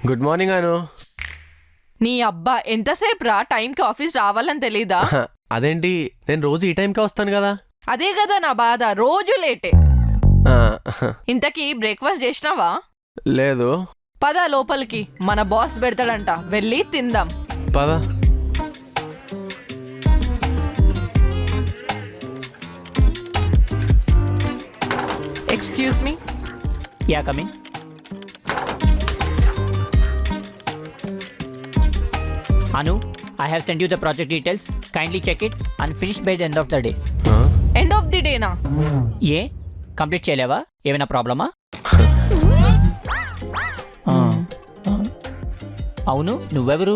Good morning అను. నీ అబ్బా ఎంతసేపు రా, టైంకి ఆఫీస్ రావాలని తెలీదా? అదేంటి, నేను రోజు ఈ టైంకే వస్తాను కదా. అదే కదా నా బాధ, రోజు లేటే. ఆ, ఇంతకీ బ్రేక్ఫాస్ట్ చేసినావా? లేదు. పద లోపలికి, మన బాస్ పెడతాడంట, వెళ్ళి తిందాం. పద. Excuse me. Yeah coming. Anu, I have sent you the project details. Kindly check it and finish by the end of the day. End of the డేనా? ఏ కంప్లీట్ చేయలేవా? ఏమైనా ప్రాబ్లమా? అవును, నువ్వెవరు?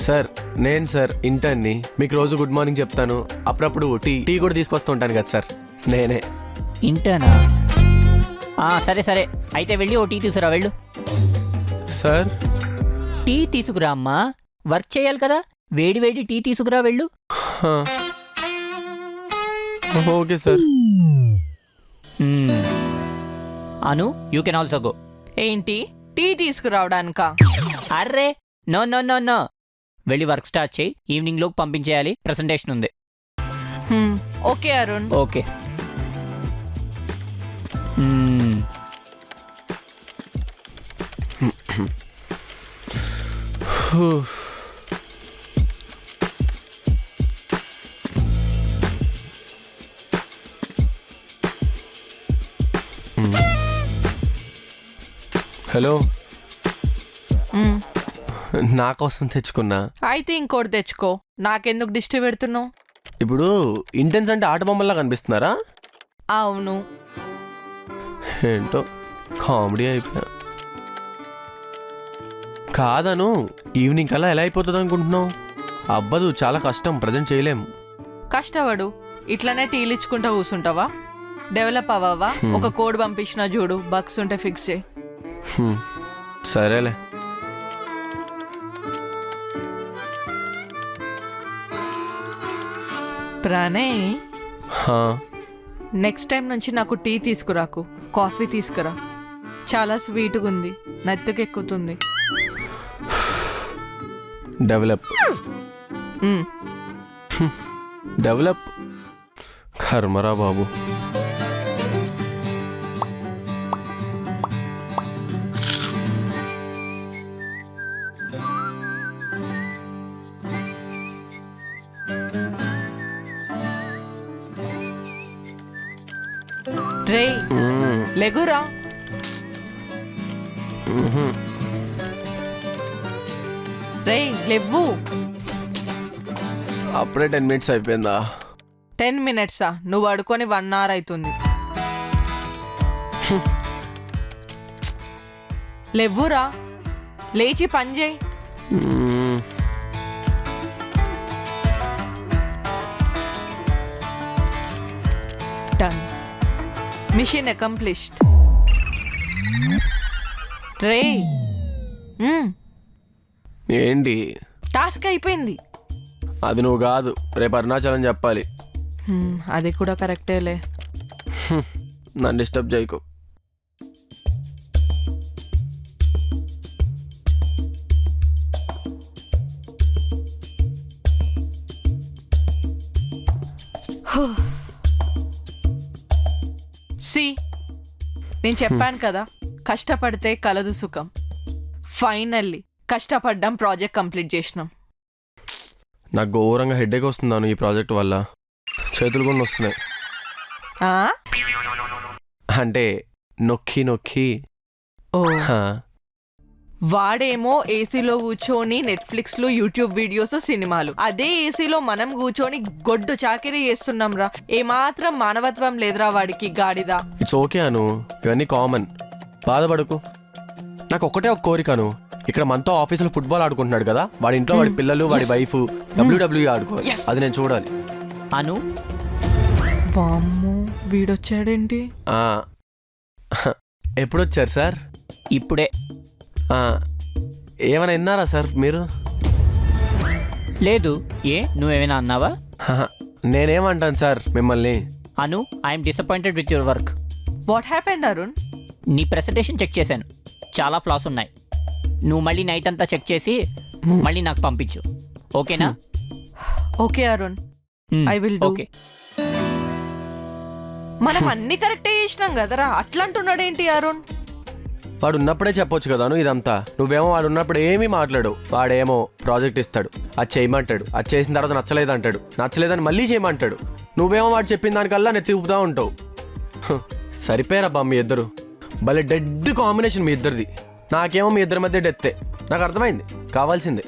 సార్ నేను సార్ ఇంటర్న్ని. మీకు రోజు గుడ్ మార్నింగ్ చెప్తాను, అప్పుడప్పుడు టీ కూడా తీసుకొస్తూ ఉంటాను కదా సార్, నేనే. ఇంటర్నా? సరే సరే, అయితే వెళ్ళి ఓ టీ తీసుకురా, వెళ్ళు. సార్ టీ తీసుకురా అమ్మా, వర్క్ చేయాలి కదా, వేడి వేడి టీ తీసుకురా, వెళ్ళు. Okay sir. Anu, you can also go. ఏంటి, టీ తీసుకురావడానికా? అర్రే నో నో నో నో, వెళ్ళి వర్క్ స్టార్ట్ చేయి, ఈవినింగ్ లోకి పంపించేయాలి, ప్రెసెంటేషన్ ఉంది. ఓకే అరుణ్. ఓకే. హలో, నా కోసం తెచ్చుకున్నా. అయితే ఇంకోటి తెచ్చుకో, నాకెందుకు దిష్టి పెడుతున్నావు? ఇప్పుడు ఇంటెన్స్ అంటే ఆట బొమ్మల్లా కనిపిస్తున్నారా? అవును. ఏంటో కామెడీ అయిపోయా. కాదను, ఈవినింగ్ కల్లా ఎలా అయిపోతుంది అనుకుంటున్నావు? అవ్వదు, చాలా కష్టం, ప్రజెంట్ చేయలేం. కష్టపడు, ఇట్లనే టీలు ఇచ్చుకుంటా కూర్చుంటావా? డెవలప్ అవ్వవా? ఒక కోడ్ పంపించినా చూడు, బగ్స్ ఉంటే ఫిక్స్ చేయి. సరేలే. ప్రణయ్, హా, నెక్స్ట్ టైం నుంచి నాకు టీ తీసుకురాకు, కాఫీ తీసుకురా. చాలా స్వీట్గా ఉంది, నెత్తుకెక్కుతుంది. డెవలప్ డెవలప్ కర్మరా బాబు. రే లెగురా. రే లేవ్వు. అప్పుడే 10 minutes అయిపోయిందా? 10 minutes? నువ్వు అడుకొని 1 hour అవుతుంది. లేవ్వురా, లేచి పని చేయి. Done, machine accomplished. రే ఏంటి? టాస్క్ అయిపోయింది. అది నువ్వు కాదు, రేపు అరుణాచలం చెప్పాలి. అది కూడా కరెక్టేలే. నన్ను డిస్టర్బ్ చేయకు. సి, నేను చెప్పాను కదా, కష్టపడితే కలదు సుఖం. ఫైనల్లీ కష్టపడ్డాం, ప్రాజెక్ట్ కంప్లీట్ చేసినాం. నాకు ఘోరంగా హెడేక్ వస్తున్నాను ఈ ప్రాజెక్ట్ వల్ల, చేతులు కూడా వస్తున్నాయి. అంటే నొక్కి నొక్కి. ఓ, వాడేమో ఏసీలో కూర్చొని నెట్ఫ్లిక్స్లో యూట్యూబ్ వీడియోస్, సినిమాలు. అదే ఏసీలో మనం కూర్చొని గొడ్డు చాకిరీ చేస్తున్నాం రా. ఏమాత్రం మానవత్వం లేదురా వాడికి, గాడిదా. ఇట్స్ ఓకే అను, ఇవన్నీ కామన్, బాధపడకు. నాకు ఒక్కటే ఒక కోరికను, ఇక్కడ మనతో ఆఫీసులో ఫుట్బాల్ ఆడుకుంటున్నాడు కదా, వాడి ఇంట్లో వాడి పిల్లలు, వాడి వైఫ్ WWE ఆడుకోవాలి, అది నేను చూడాలి. అను, వామ్మో, వీడొచ్చాడేంటి? ఎప్పుడొచ్చారు సార్? ఇప్పుడే. ఏమైనా విన్నారా సార్ మీరు? లేదు. ఏ, నువ్వేమైనా అన్నావా? నేనేమంటాను సార్ మిమ్మల్ని? Anu, I'm disappointed with your work. What happened Arun? నీ ప్రెజెంటేషన్ చెక్ చేశాను, చాలా ఫ్లాస్ ఉన్నాయి. నువ్వు మళ్ళీ నైట్ అంతా చెక్ చేసి మళ్ళీ నాకు పంపించు, ఓకేనా? Okay Arun, I will do. Okay. మనం అన్ని కరెక్టే చేసినాం కదరా, అట్లా అంటున్నాడేంటి అరుణ్? వాడు ఉన్నప్పుడే చెప్పొచ్చు కదా నువ్వు ఇదంతా. నువ్వేమో వాడు ఉన్నప్పుడు ఏమీ మాట్లాడు. వాడేమో ప్రాజెక్ట్ ఇస్తాడు, అది చేయమంటాడు, అది చేసిన తర్వాత నచ్చలేదు అంటాడు, నచ్చలేదని మళ్ళీ చేయమంటాడు. నువ్వేమో వాడు చెప్పిన దానికల్లా నెత్తి ఊపుతా ఉంటావు. సరిపోయారబ్బా మీ ఇద్దరు, భలే డెడ్ కాంబినేషన్ మీ ఇద్దరిది. నాకేమో మీ ఇద్దరి మధ్య డెత్తే. నాకు అర్థమైంది, కావాల్సిందే.